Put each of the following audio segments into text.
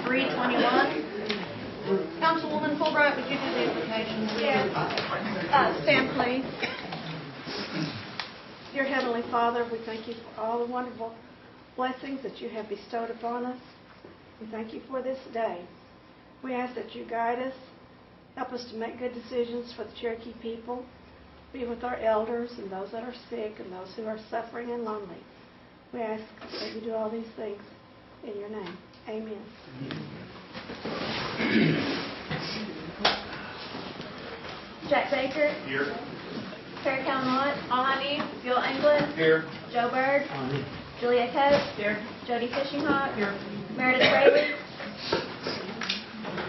321. Councilwoman Fulbright, would you do the invocation? Yes. Stand, please. Dear Heavenly Father, we thank you for all the wonderful blessings that you have bestowed upon us. We thank you for this day. We ask that you guide us, help us to make good decisions for the Cherokee people, be with our elders and those that are sick and those who are suffering and lonely. We ask that you do all these things in your name. Amen. Jack Baker. Here. Terry Calmont. All I need. Bill England. Here. Joe Bird. Julia Coates. Here. Jody Fishinghawk. Here. Meredith Braley.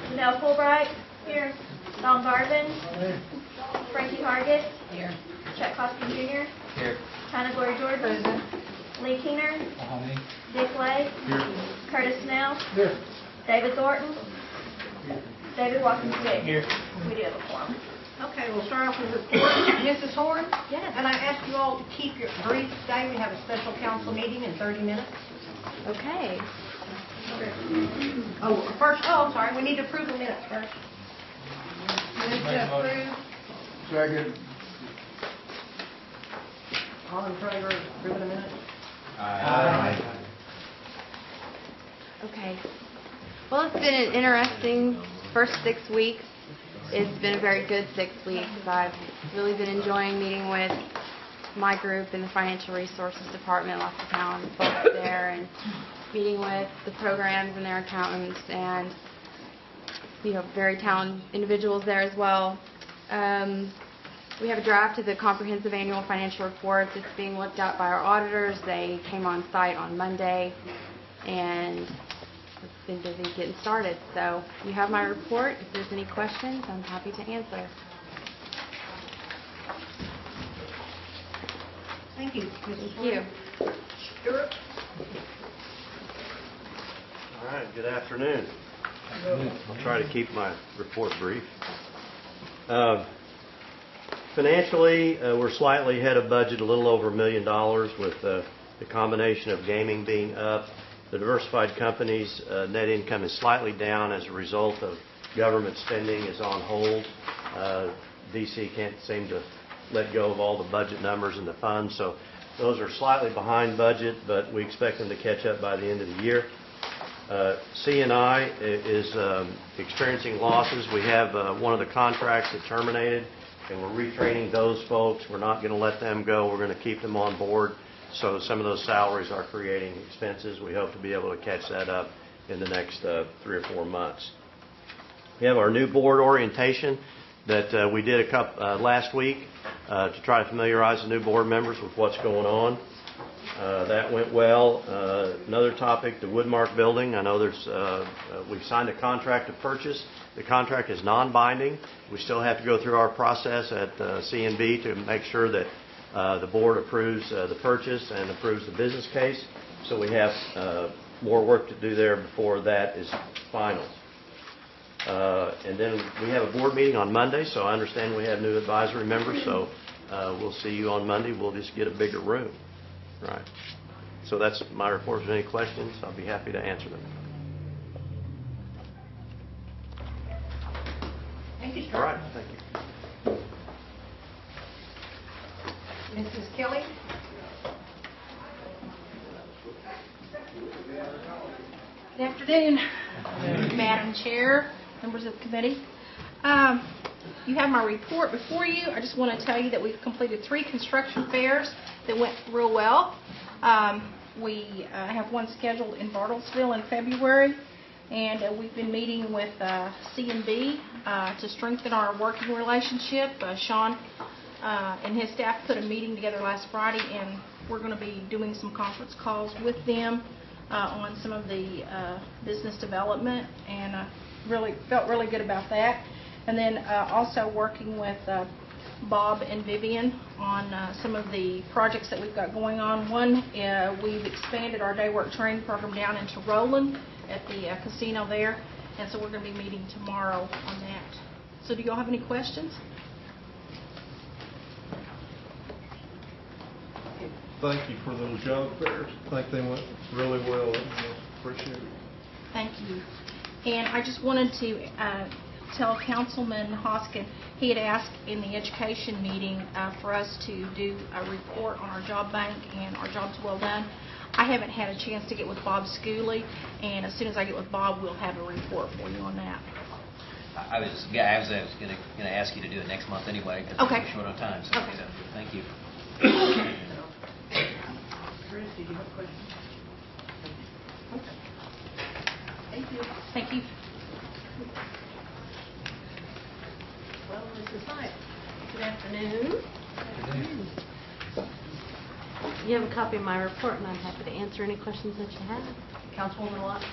Janelle Fulbright. Here. Don Garvin. Frankie Hargis. Here. Chuck Hoskin Jr. Here. Hannah Glory Jordan. Lee Keener. Dick Lake. Here. Curtis Snell. Here. David Thornton. David Watkins Vick. Here. We do have a quorum. Okay, we'll start off with the report. Mrs. Horn? Yes. And I ask you all to keep your brief today. We have a special council meeting in 30 minutes. Okay. I'm sorry. We need to approve the minutes first. Move to approve. Second. All in favor of approving the minutes? Aye. Okay. Well, it's been an interesting first 6 weeks. It's been a very good 6 weeks. I've really been enjoying meeting with my group in the Financial Resources Department, lots of talented folks there, and meeting with the programs and their accountants, and very talented individuals there as well. We have a draft of the comprehensive annual financial report that's being looked at by our auditors. They came on site on Monday, and it's been busy getting started. So you have my report. If there's any questions, I'm happy to answer. Thank you, Mrs. Thank you. Stuart? All right, good afternoon. I'll try to keep my report brief. Financially, we're slightly ahead of budget, a little over $1 million with the combination of gaming being up. The diversified companies' net income is slightly down as a result of government spending is on hold. D.C. can't seem to let go of all the budget numbers and the funds, so those are slightly behind budget, but we expect them to catch up by the end of the year. C&I is experiencing losses. We have one of the contracts that terminated, and we're retraining those folks. We're not going to let them go. We're going to keep them on board. So some of those salaries are creating expenses. We hope to be able to catch that up in the next 3 or 4 months. We have our new board orientation that we did last week to try to familiarize the new board members with what's going on. That went well. Another topic, the Woodmark building. I know we've signed a contract to purchase. The contract is non-binding. We still have to go through our process at C&B to make sure that the board approves the purchase and approves the business case. So we have more work to do there before that is final. And then we have a board meeting on Monday, so I understand we have new advisory members, so we'll see you on Monday. We'll just get a bigger room. Right. So that's my report. If there's any questions, I'll be happy to answer them. Thank you, Stuart. All right. Thank you. Mrs. Kelly? Good afternoon, Madam Chair, members of the committee. You have my report before you. I just want to tell you that we've completed 3 construction fairs that went real well. We have one scheduled in Bartlesville in February, and we've been meeting with C&B to strengthen our working relationship. Sean and his staff put a meeting together last Friday, and we're going to be doing some conference calls with them on some of the business development, and felt really good about that. And then also working with Bob and Vivian on some of the projects that we've got going on. One, we've expanded our day work training program down into Roland at the casino there, and so we're going to be meeting tomorrow on that. So do you all have any questions? Thank you for those job fairs. I think they went really well. Appreciate it. Thank you. And I just wanted to tell Councilman Hoskin, he had asked in the education meeting for us to do a report on our job bank and our jobs well done. I haven't had a chance to get with Bob Schooley, and as soon as I get with Bob, we'll have a report for you on that. I was going to ask you to do it next month anyway, because Okay. we're short on time. So Okay. Thank you. Chris, did you have a question? Thank you. Thank you. Well, Mrs. Hyde, good afternoon. You have a copy of my report, and I'm happy to answer any questions that you have. Councilwoman Lott?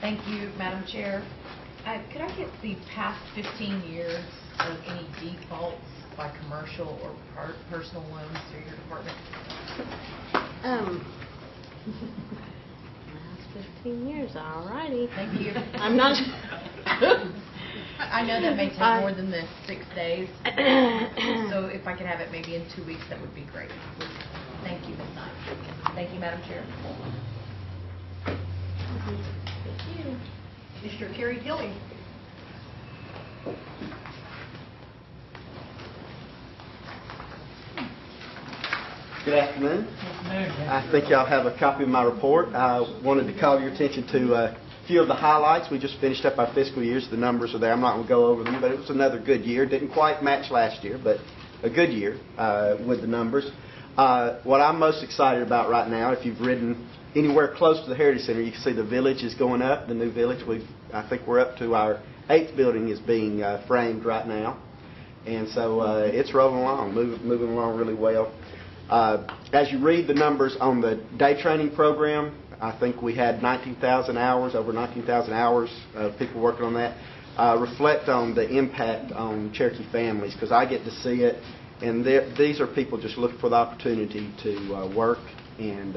Thank you, Madam Chair. Could I get the past 15 years of any defaults by commercial or personal loans through your department? Last 15 years, all righty. Thank you. I'm not... I know that may take more than the 6 days, so if I could have it maybe in 2 weeks, that would be great. Thank you, Ms. Knight. Thank you, Madam Chair. Mr. Kerry Tilly? Good afternoon. I think y'all have a copy of my report. I wanted to call your attention to a few of the highlights. We just finished up our fiscal years. The numbers are there. I'm not going to go over them, but it was another good year. Didn't quite match last year, but a good year with the numbers. What I'm most excited about right now, if you've ridden anywhere close to the Heritage Center, you can see the village is going up, the new village. I think we're up to our 8th building is being framed right now. And so it's rolling along, moving along really well. As you read the numbers on the day training program, I think we had 19,000 hours, over 19,000 hours of people working on that. Reflect on the impact on Cherokee families, because I get to see it, and these are people just looking for the opportunity to work and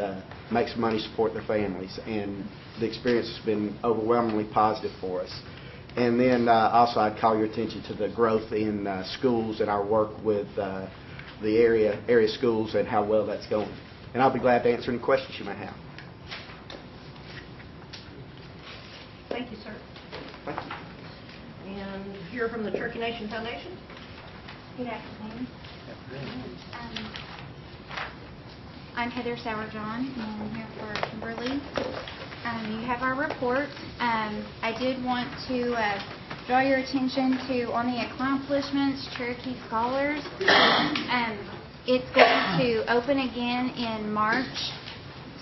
make some money, support their families, and the experience has been overwhelmingly positive for us. And then also I'd call your attention to the growth in schools and our work with the area schools and how well that's going. And I'll be glad to answer any questions you may have. Thank you, sir. Thank you. And hear from the Cherokee Nation Foundation? Good afternoon. I'm Heather Sauerjohn, and I'm here for Kimberly. You have our report. I did want to draw your attention to, on the accomplishments, Cherokee Scholars. It's going to open again in March.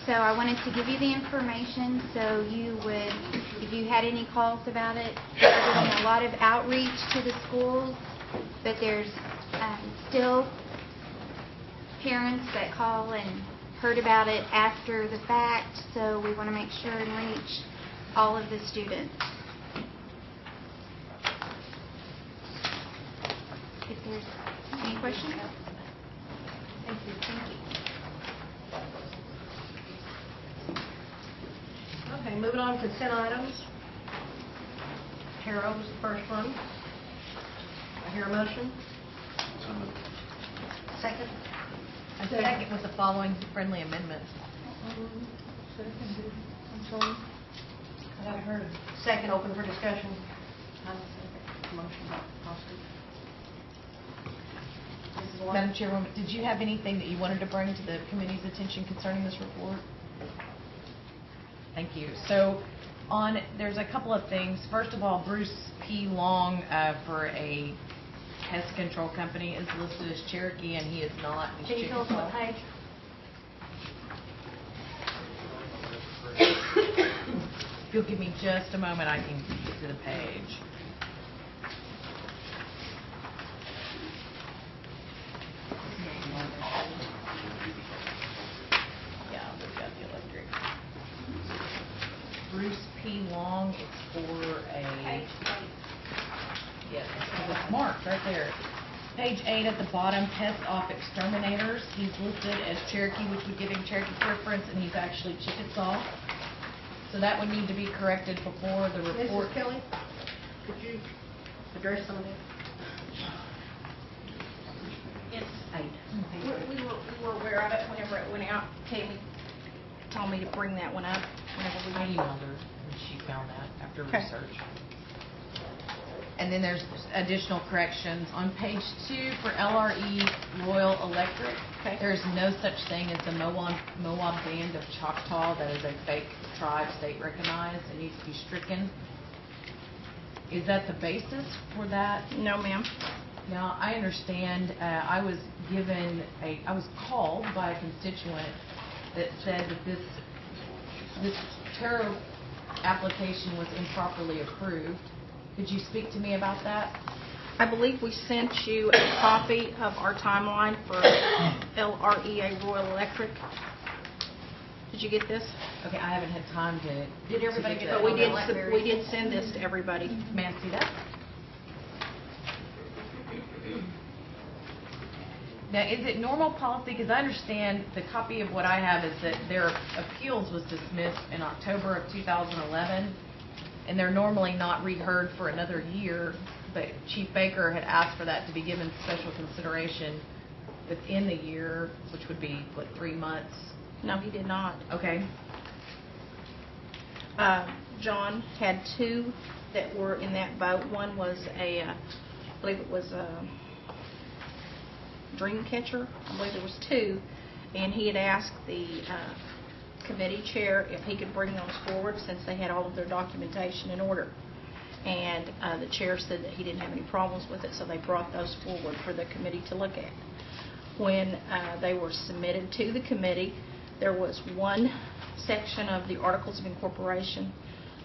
So I wanted to give you the information so you would, if you had any calls about it, we're doing a lot of outreach to the schools, but there's still parents that call and heard about it after the fact, so we want to make sure and reach all of the students. If there's any questions? Thank you. Thank you. Okay, moving on to consent items. Harold was the first one. I hear a motion. Second. A second with the following friendly amendments. I heard second, open for discussion. Motion, Madam Chairwoman, did you have anything that you wanted to bring to the committee's attention concerning this report? Thank you. So there's a couple of things. First of all, Bruce P. Long for a pest control company is listed as Cherokee, and he is not. He's Can you tell us what page? If you'll give me just a moment, I can get to the page. Yeah, we've got the electric. Bruce P. Long, it's for a... Yes, it's marked right there. Page 8 at the bottom, pest off exterminators. He's listed as Cherokee, which would give him Cherokee preference, and he's actually Chickasaw. So that would need to be corrected before the report. Mrs. Kelly, could you address some of that? It's 8. We were aware of it whenever it went out. Tammy told me to bring that one up whenever we I emailed her, and she found that after after Okay. research. And then there's additional corrections. On page 2 for LRE Royal Electric, Okay. there's no such thing as the Moab Band of Choctaw. That is a fake tribe, state recognized. It needs to be stricken. Is that the basis for that? No, ma'am. Now, I understand, I was called by a constituent that said that this tarot application was improperly approved. Could you speak to me about that? I believe we sent you a copy of our timeline for LREA Royal Electric. Did you get this? Okay, I haven't had time to. Did everybody to get that? But that? we did send this to everybody. May I see that? Now, is it normal policy, because I understand the copy of what I have is that their appeals was dismissed in October of 2011, and they're normally not reheard for another year, but Chief Baker had asked for that to be given special consideration within the year, which would be, what, 3 months? No, he did not. Okay. John had 2 that were in that boat. One was I believe it was a dream catcher. I believe there was 2, and he had asked the committee chair if he could bring those forward since they had all of their documentation in order. And the chair said that he didn't have any problems with it, so they brought those forward for the committee to look at. When they were submitted to the committee, there was one section of the Articles of Incorporation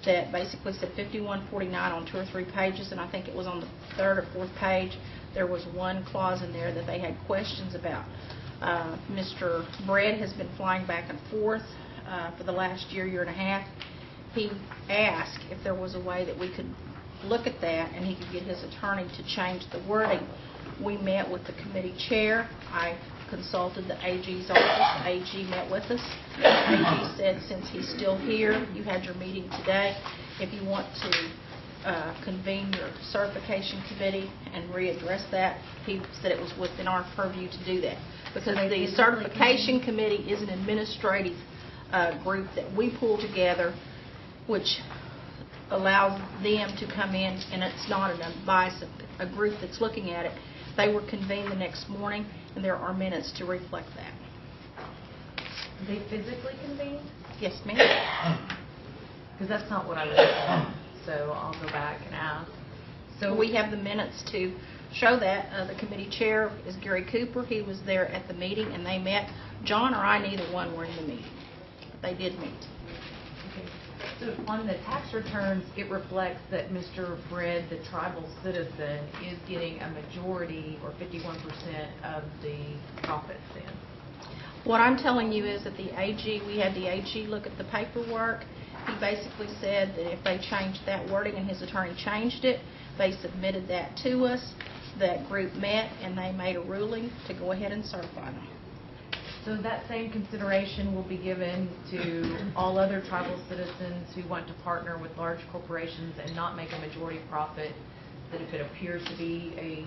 that basically said 5149 on 2 or 3 pages, and I think it was on the 3rd or 4th page. There was one clause in there that they had questions about. Mr. Bredd has been flying back and forth for the last year and a half. He asked if there was a way that we could look at that and he could get his attorney to change the wording. We met with the committee chair. I consulted the AG's office. The AG met with us. The AG said since he's still here, you had your meeting today, if you want to convene your certification committee and readdress that, he said it was within our purview to do that. Because the certification committee is an administrative group that we pull together, which allows them to come in, and it's not an advice of a group that's looking at it. They were convened the next morning, and there are minutes to reflect that. They physically convened? Yes, ma'am. Because that's not what I was. So I'll go back and ask. So we have the minutes to show that. The committee chair is Gary Cooper. He was there at the meeting, and they met. John or I, neither one were in the meeting. But they did meet. Okay. So on the tax returns, it reflects that Mr. Bredd, the tribal citizen, is getting a majority or 51% of the profits then. What I'm telling you is that the AG, we had the AG look at the paperwork. He basically said that if they changed that wording and his attorney changed it, they submitted that to us. That group met and they made a ruling to go ahead and certify them. So that same consideration will be given to all other tribal citizens who want to partner with large corporations and not make a majority profit, that if it appears to be a,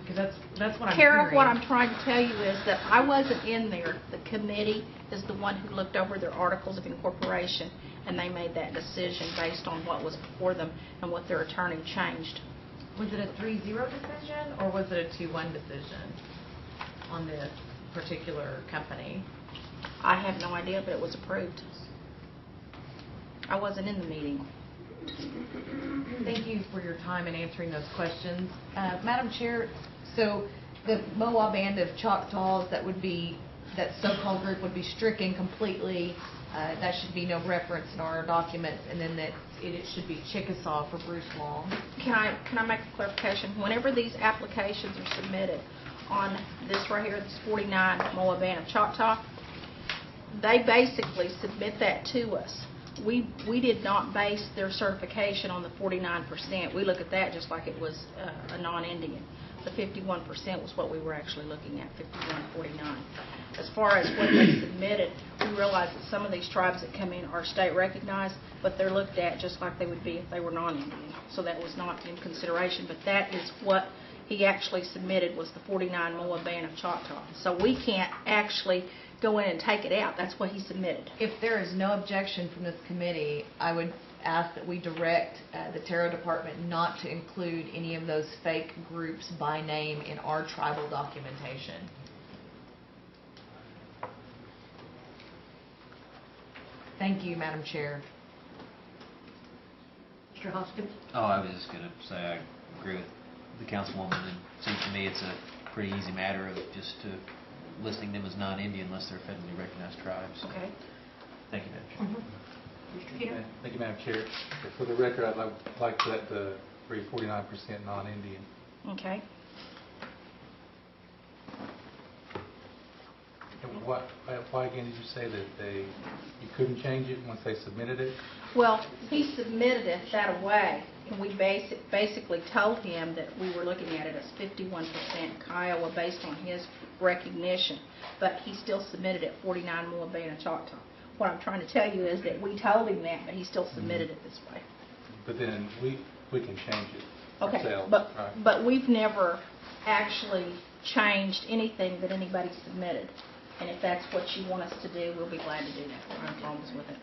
because that's what I'm hearing. Kara, what I'm trying to tell you is that I wasn't in there. The committee is the one who looked over their articles of incorporation, and they made that decision based on what was before them and what their attorney changed. Was it a 3-0 decision or was it a 2-1 decision on this particular company? I have no idea, but it was approved. I wasn't in the meeting. Thank you for your time in answering those questions. Madam Chair, so the Moab Band of Choctaws, that so-called group would be stricken completely. That should be no reference in our documents, and then that it should be Chickasaw for Bruce Long. Can I make a clarification? Whenever these applications are submitted on this right here, this 49 Moab Band of Choctaw, they basically submit that to us. We did not base their certification on the 49%. We look at that just like it was a non-Indian. The 51% was what we were actually looking at, 51.49. As far as what they submitted, we realize that some of these tribes that come in are state recognized, but they're looked at just like they would be if they were non-Indian. So that was not in consideration, but that is what he actually submitted, was the 49 Moab Band of Choctaw. So we can't actually go in and take it out. That's what he submitted. If there is no objection from this committee, I would ask that we direct the Terra Department not to include any of those fake groups by name in our tribal documentation. Thank you, Madam Chair. Mr. Hoskins? Oh, I was just going to say I agree with the councilwoman, and it seems to me it's a pretty easy matter of just listing them as non-Indian unless they're federally recognized tribes. Okay. Thank you, Madam Chair. Mr. Peter? Thank you, Madam Chair. For the record, I'd like that to read 49% non-Indian. Okay. And why again did you say that you couldn't change it once they submitted it? Well, he submitted it that way, and we basically told him that we were looking at it as 51% Kiowa based on his recognition, but he still submitted it 49 more being a Choctaw. What I'm trying to tell you is that we told him that, but he still submitted it this way. But then we can change it Okay, ourselves. Right? but we've never actually changed anything that anybody submitted. And if that's what you want us to do, we'll be glad to do that. We're no problems with it.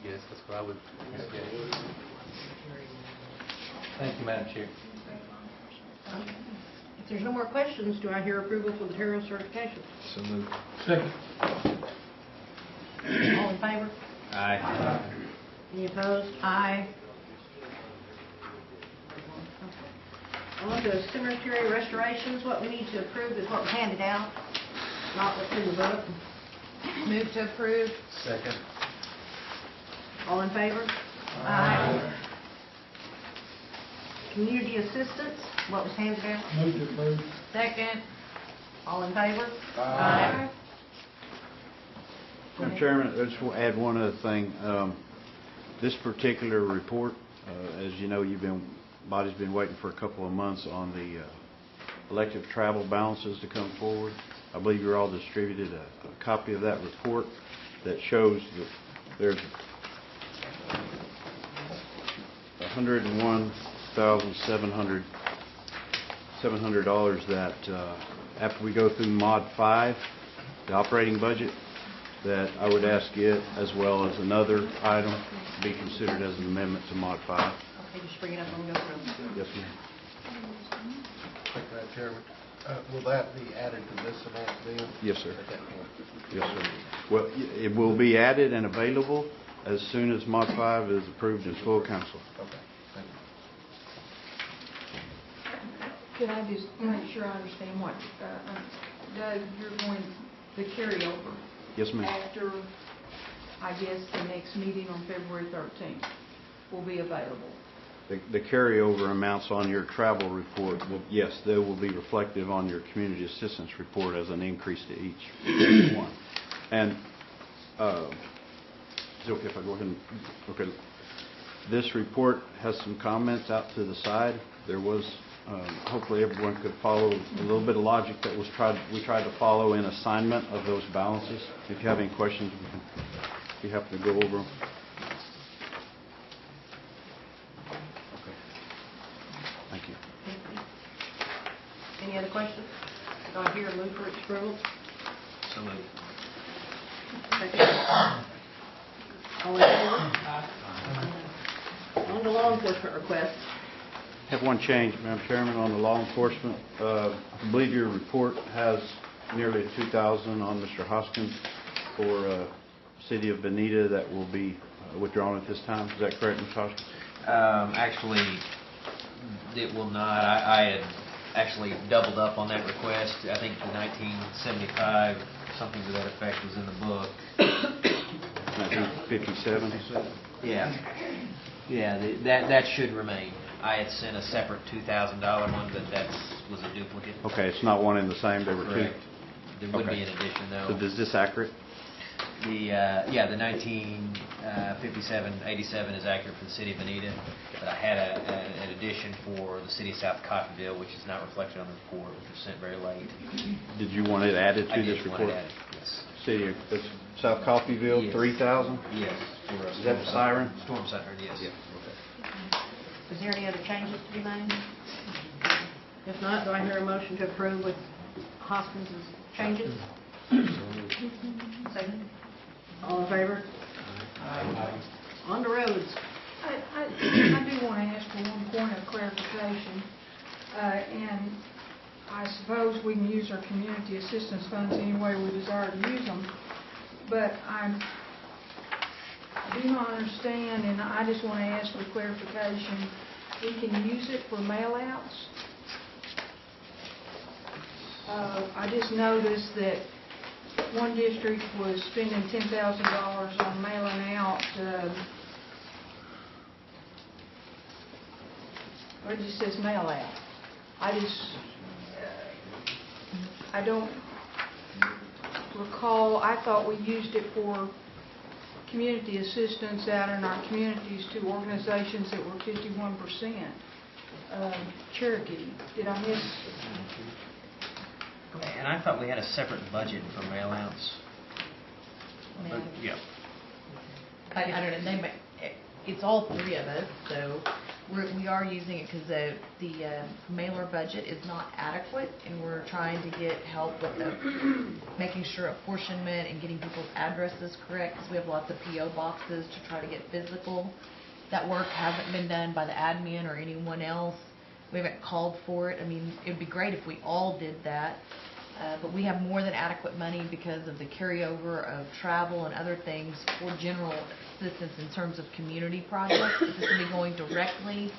Yes, that's what I would say. Thank you, Madam Chair. If there's no more questions, do I hear approval for the Terra certification? So moved. Second. All in favor? Aye. Any opposed? Aye. On to cemetery restorations. What we need to approve is what was handed out, not what's in the book. Move to approve. Second. All in favor? Aye. Community assistance, what was handed out? Move to approve. Second. All in favor? Aye. Madam Chairman, I just want to add one other thing. This particular report, as you know, body's been waiting for a couple of months on the elective travel balances to come forward. I believe you're all distributed a copy of that report that shows that there's $101,700 that after we go through Mod 5, the operating budget, that I would ask it, as well as another item, to be considered as an amendment to Mod 5. Okay, just bring it up and we'll go through. Yes, ma'am. Thank you, Madam Chairman. Will that be added to this amount then? Yes, sir. At that point? Yes, sir. Well, it will be added and available as soon as Mod 5 is approved in full council. Okay, thank you. Can I just make sure I understand what, Doug, you're going, the carryover? Yes, ma'am. After, I guess, the next meeting on February 13th will be available. The carryover amounts on your travel report, yes, they will be reflective on your community assistance report as an increase to each one. And is it okay if I go ahead and, okay, this report has some comments out to the side. There was, hopefully everyone could follow a little bit of logic that we tried to follow in assignment of those balances. If you have any questions, we can be happy to go over them. Thank you. Any other questions? Do I hear a move for its approval? So moved. Second. All in favor? On to law enforcement requests. Have one change, Madam Chairman, on the law enforcement. I believe your report has nearly 2,000 on Mr. Hoskins for City of Bonita that will be withdrawn at this time. Is that correct, Mr. Hoskins? Actually, it will not. I had actually doubled up on that request. I think the 1975, something to that effect, was in the book. 1957, you said? Yeah. Yeah, that should remain. I had sent a separate $2,000 one, but that was a duplicate. Okay, it's not one and the same. There were Correct. two. There would Okay. be an addition, though. So is this accurate? The 1957-87 is accurate for the city of Bonita, but I had an addition for the city of South Coffeyville, which is not reflected on the report, which was sent very late. Did you want it added I to did this want report? it added, yes. City of South Coffeyville, Yes. 3,000? Yes. For a Is that the siren? Storm siren, yes. Yeah. Is there any other changes to be made? If not, do I hear a motion to approve with Hoskins' changes? Second. All in favor? On the roads. I do want to ask for one point of clarification, and I suppose we can use our community assistance funds any way we desire to use them, but I do not understand, and I just want to ask for clarification, we can use it for mail-outs? I just noticed that one district was spending $10,000 on mailing out, or it just says mail out. I don't recall, I thought we used it for community assistance out in our communities to organizations that were 51%. Cherokee, did I miss? And I thought we had a separate budget for mail-outs. Yeah. I don't know, it's all three of us, so we are using it because the mailer budget is not adequate, and we're trying to get help with making sure apportionment and getting people's addresses correct, because we have lots of P.O. boxes to try to get physical. That work hasn't been done by the admin or anyone else. We haven't called for it. I mean, it would be great if we all did that, but we have more than adequate money because of the carryover of travel and other things for general assistance in terms of community projects. This will be going directly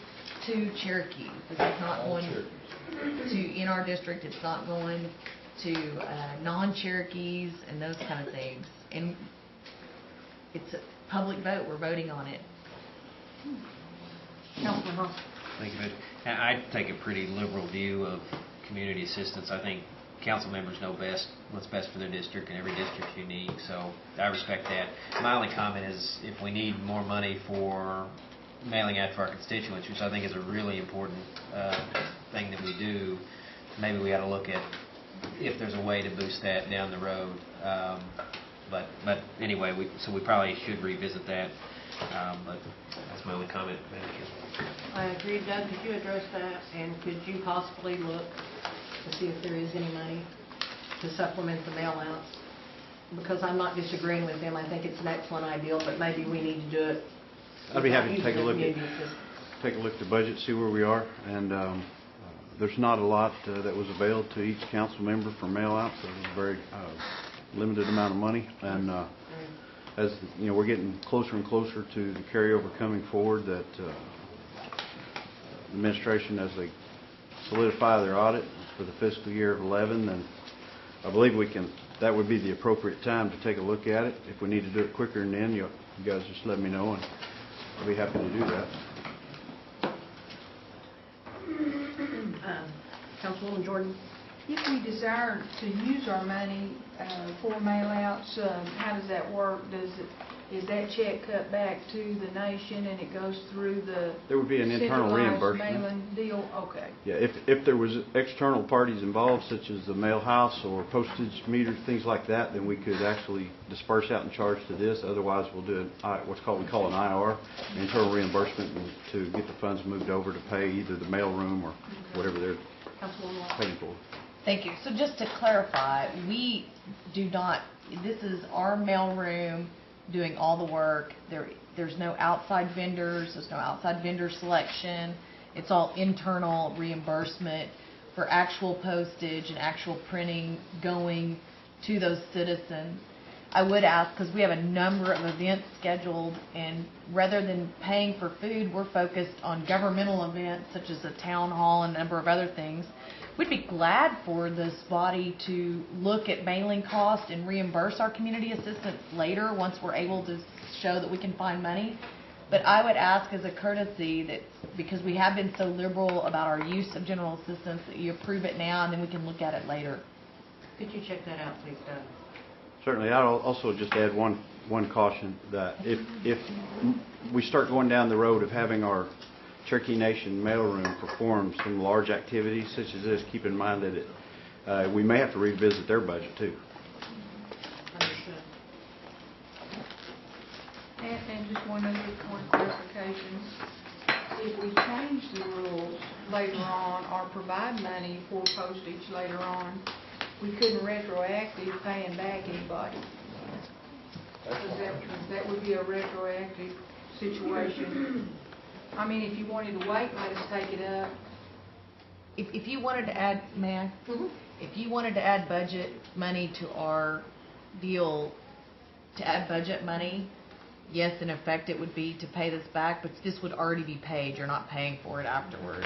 to Cherokee. This is not going to, in our district, it's not going to non-Cherokees and those kind of things. And it's a public vote. We're voting on it. Councilman Hoss. Thank you. I take a pretty liberal view of community assistance. I think council members know best what's best for their district, and every district's unique, so I respect that. My only comment is if we need more money for mailing out to our constituents, which I think is a really important thing that we do, maybe we ought to look at if there's a way to boost that down the road. But anyway, so we probably should revisit that. But that's my only comment, Madam Chair. I agree. Doug, could you address that, and could you possibly look to see if there is any money to supplement the mail-outs? Because I'm not disagreeing with him. I think it's an excellent idea, but maybe we need to do it. I'd be happy to take a look at the budget, see where we are, and there's not a lot that was available to each council member for mail-outs. It was a very limited amount of money, and as you know, we're getting closer and closer to the carryover coming forward. That the administration, as they solidify their audit for the fiscal year of 11, then I believe that would be the appropriate time to take a look at it. If we need to do it quicker than then, you guys just let me know, and I'll be happy to do that. Councilwoman Jordan. If we desire to use our money for mail-outs, how does that work? Is that check cut back to the nation and it goes through the There would be an internal centralized reimbursement. mailing deal? Okay. Yeah, if there was external parties involved, such as the mail house or postage meter, things like that, then we could actually disperse out and charge to this. Otherwise, we'll do we call an IR, internal reimbursement, to get the funds moved over to pay either the mail room or whatever they're paying for. Thank you. So just to clarify, we do not, this is our mail room doing all the work. There's no outside vendors. There's no outside vendor selection. It's all internal reimbursement for actual postage and actual printing going to those citizens. I would ask, because we have a number of events scheduled, and rather than paying for food, we're focused on governmental events such as a town hall and a number of other things. We'd be glad for this body to look at mailing costs and reimburse our community assistance later once we're able to show that we can find money. But I would ask as a courtesy that, because we have been so liberal about our use of general assistance, that you approve it now and then we can look at it later. Could you check that out, please, Doug? Certainly. I'll also just add one caution, that if we start going down the road of having our Cherokee Nation mailroom perform some large activities such as this, keep in mind that we may have to revisit their budget too. Understood. And just one other point of clarification. If we change the rules later on or provide money for postage later on, we couldn't retroactive paying back anybody. That would be a retroactive situation. I mean, if you wanted to wait, let us take it up. If you wanted to add, may I? If you wanted to add budget money to our deal, to add budget money, yes, in effect, it would be to pay this back, but this would already be paid. You're not paying for it afterward.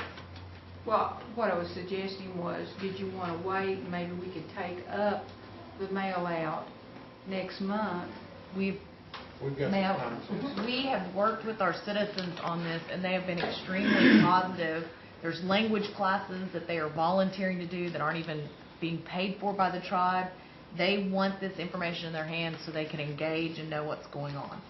Well, what I was suggesting was, did you want to wait, and maybe we could take up the mail out next month? We've We've got some time. We have worked with our citizens on this, and they have been extremely positive. There's language classes that they are volunteering to do that aren't even being paid for by the tribe. They want this information in their hands so they can engage and know what's going on.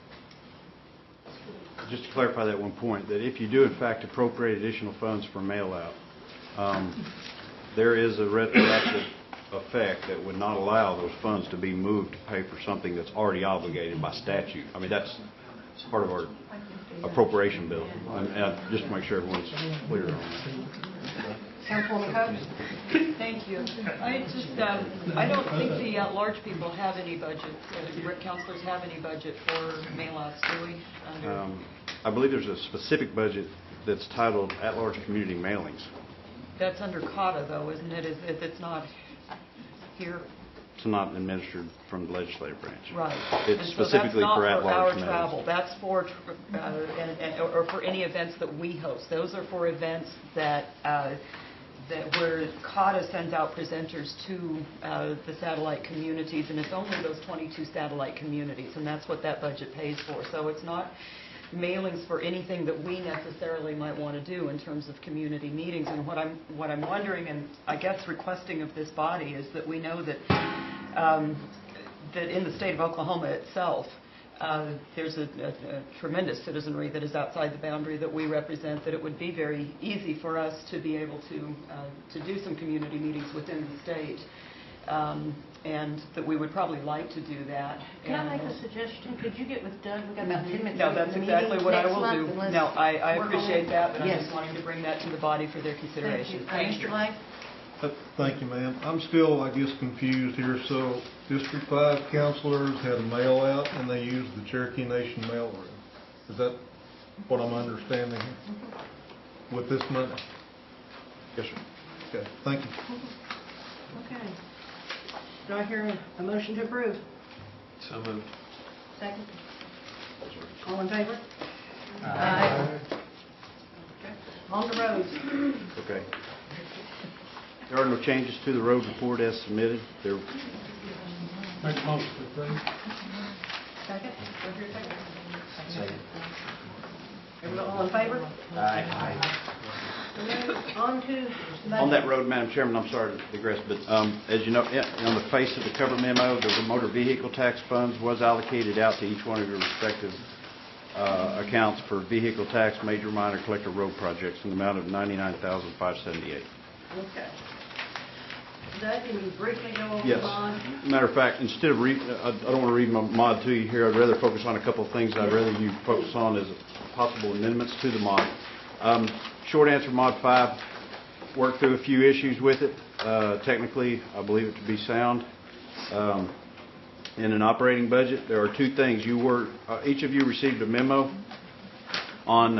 Just to clarify that one point, that if you do in fact appropriate additional funds for mail-out, there is a retroactive effect that would not allow those funds to be moved to pay for something that's already obligated by statute. I mean, that's part of our appropriation bill. And just to make sure everyone's clear on that. Councilwoman Coates? Thank you. I don't think the at-large people have any budget, councilors have any budget for mail-outs, do we? I believe there's a specific budget that's titled At-Large Community Mailings. That's under COTA, though, isn't it? If it's not here. It's not administered from the legislative branch. Right. It's specifically for at-large That's not for our travel. That's for, or for any events that we host. Those are for events that where COTA sends out presenters to the satellite communities, and it's only those 22 satellite communities, and that's what that budget pays for. So it's not mailings for anything that we necessarily might want to do in terms of community meetings. And what I'm wondering, and I guess requesting of this body, is that we know that that in the state of Oklahoma itself, there's a tremendous citizenry that is outside the boundary that we represent, that it would be very easy for us to be able to do some community meetings within the state, and that we would probably like to do that. Can I make a suggestion? Could you get with Doug? We've got about 10 minutes. No, that's exactly what I will do. No, I appreciate that, but I'm Yes. just wanting to bring that to the body for their consideration. Thank you. Mr. Clay? Thank you, ma'am. I'm still, I guess, confused here. So District 5 councilors had a mail out and they used the Cherokee Nation mail room. Is that what I'm understanding here? With this money? Yes, sir. Okay, thank you. Okay. Do I hear a motion to approve? So moved. Second. All in favor? Aye. Okay. On the roads. Okay. There are no changes to the road report as submitted. There. Make a motion to approve. Second. Do I hear a second? Second. Everyone, all in favor? Aye. On to On that road, Madam Chairman, I'm sorry to digress, but as you know, on the face of the cover memo, the motor vehicle tax funds was allocated out to each one of your respective accounts for vehicle tax, major, minor, collector road projects in the amount of $99,578. Okay. Doug, can you briefly go over Yes. the bond? Matter of fact, instead of I don't want to read my mod to you here. I'd rather focus on a couple of things I'd rather you focus on as possible amendments to the mod. Short answer, Mod 5, worked through a few issues with it. Technically, I believe it to be sound. In an operating budget, there are two things. Each of you received a memo on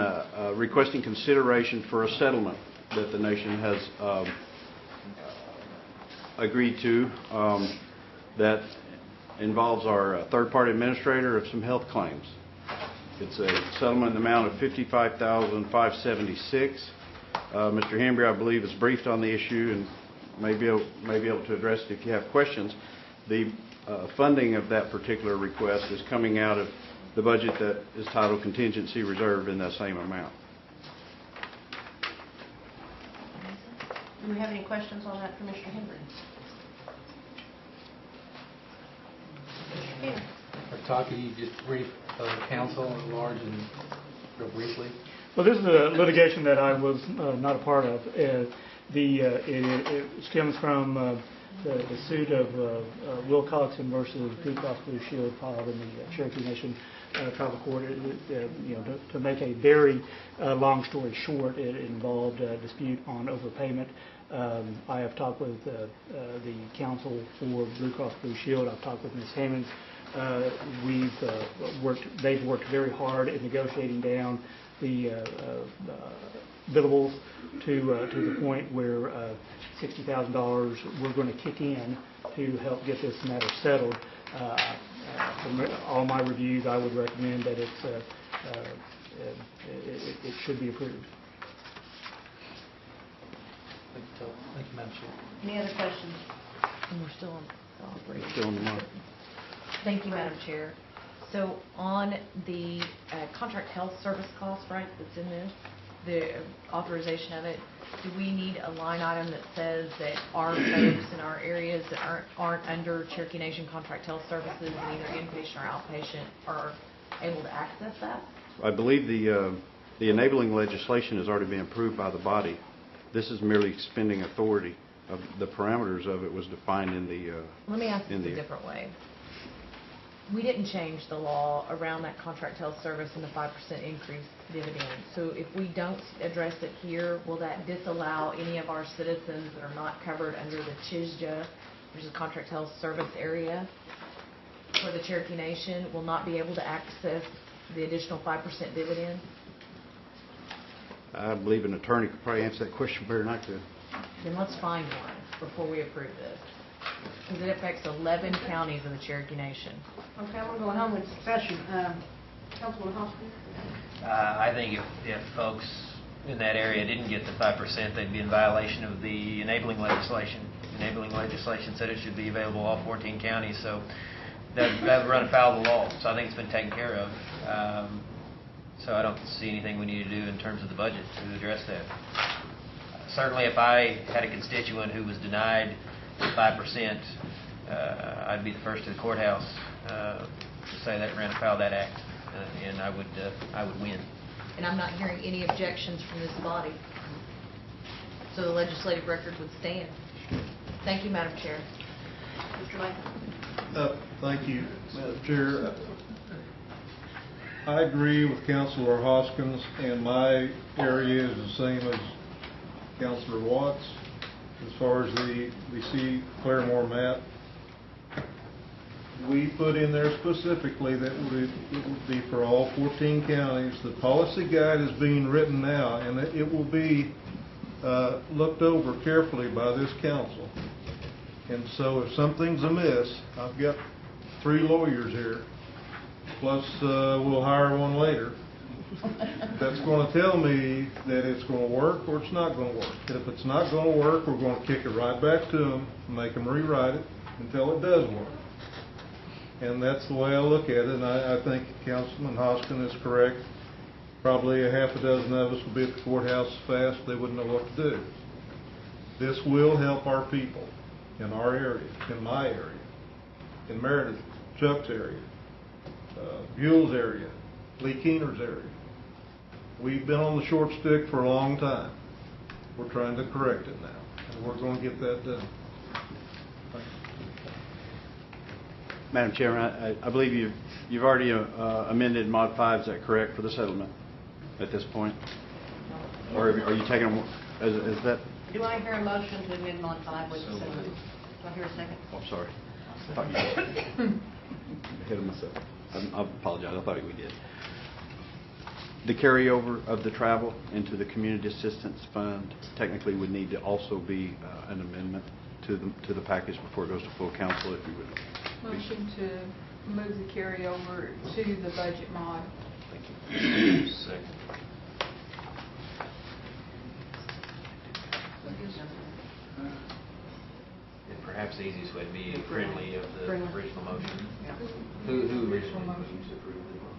requesting consideration for a settlement that the nation has agreed to that involves our third-party administrator of some health claims. It's a settlement in the amount of $55,576. Mr. Hembry, I believe, is briefed on the issue and may be able to address it if you have questions. The funding of that particular request is coming out of the budget that is titled Contingency Reserve in that same amount. Do we have any questions on that for Mr. Henry? Mr. King? Todd, can you just brief council at large and real briefly? Well, this is a litigation that I was not a part of. It stems from the suit of Wilcoxon versus Blue Cross Blue Shield filed in the Cherokee Nation tribal court. To make a very long story short, it involved a dispute on overpayment. I have talked with the counsel for Blue Cross Blue Shield. I've talked with Ms. Hammonds They've worked very hard at negotiating down the billables to the point where $60,000 we're going to kick in to help get this matter settled. From all my reviews, I would recommend that it should be approved. Thank you, Madam Chair. Any other questions? And we're still on operating. Still on the mark. Thank you, Madam Chair. So on the contract health service cost, right, that's in this, the authorization of it, do we need a line item that says that our folks in our areas that aren't under Cherokee Nation contract health services, and either inpatient or outpatient, are able to access that? I believe the enabling legislation has already been approved by the body. This is merely expending authority. The parameters of it was defined in the... Let me ask this a different way. We didn't change the law around that contract health service and the 5% increase dividend. So if we don't address it here, will that disallow any of our citizens that are not covered under the CHISJA, which is contract health service area, for the Cherokee Nation, will not be able to access the additional 5% dividend? I believe an attorney could probably answer that question better than I could. Then let's find one before we approve this. Because it affects 11 counties in the Cherokee Nation. Okay, I'm going to go home with discussion. Councilman Hoskins? I think if folks in that area didn't get the 5%, they'd be in violation of the enabling legislation. Enabling legislation said it should be available in all 14 counties, so that would run afoul of the law. So I think it's been taken care of. So I don't see anything we need to do in terms of the budget to address that. Certainly, if I had a constituent who was denied 5%, I'd be the first to the courthouse to say that ran afoul of that act, and I would win. And I'm not hearing any objections from this body. So the legislative record would stand. Thank you, Madam Chair. Mr. Lane? Thank you, Madam Chair. I agree with Councilor Hoskins, and my area is the same as Councilor Watts. As far as the C. Claremore map, we put in there specifically that it would be for all 14 counties. The policy guide is being written now, and it will be looked over carefully by this council. And so if something's amiss, I've got 3 lawyers here, plus we'll hire one later, that's going to tell me that it's going to work or it's not going to work. And if it's not going to work, we're going to kick it right back to them and make them rewrite it until it does work. And that's the way I look at it, and I think Councilman Hoskins is correct. Probably a half a dozen of us will be at the courthouse fast. They wouldn't know what to do. This will help our people in our area, in my area, in Meredith, Chuck's area, Buell's area, Lee Keener's area. We've been on the short stick for a long time. We're trying to correct it now, and we're going to get that done. Thank you. Madam Chairman, I believe you've already amended Mod 5, is that correct, for the settlement at this point? Or are you taking them, is that? Do I hear a motion to amend Mod 5 with the settlement? Do I hear a second? Oh, I'm sorry. I thought you did. Ahead of myself. I apologize. I thought we did. The carryover of the travel into the Community Assistance Fund technically would need to also be an amendment to the package before it goes to full council, if you would. Motion to move the carryover to the budget mod. Thank you. Second. And perhaps the easiest way to be friendly of the original motion. Yeah. Who originally moved to approve the motion?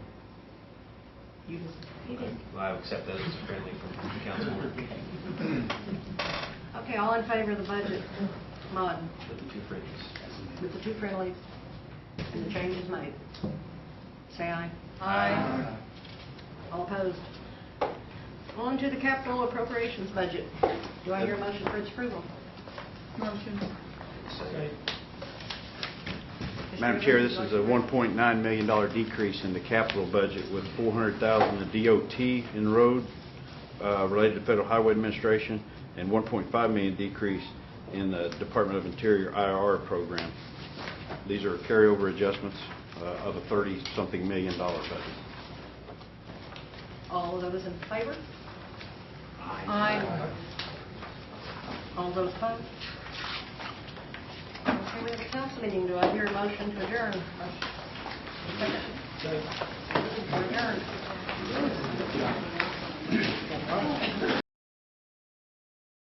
You just, he did. Well, I accept that as friendly from the council. Okay, all in favor of the budget mod With the 2 friendlies. with the 2 friendlies and the changes made? Say aye. Aye. All opposed? On to the capital appropriations budget. Do I hear a motion for its approval? Motion. Madam Chair, this is a $1.9 million decrease in the capital budget, with $400,000 in DOT in road related to Federal Highway Administration, and $1.5 million decrease in the Department of Interior IR program. These are carryover adjustments of a 30-something million dollar budget. All those in favor? Aye. All those opposed? Okay, we have a council meeting. Do I hear a motion to adjourn? Second. We're adjourned.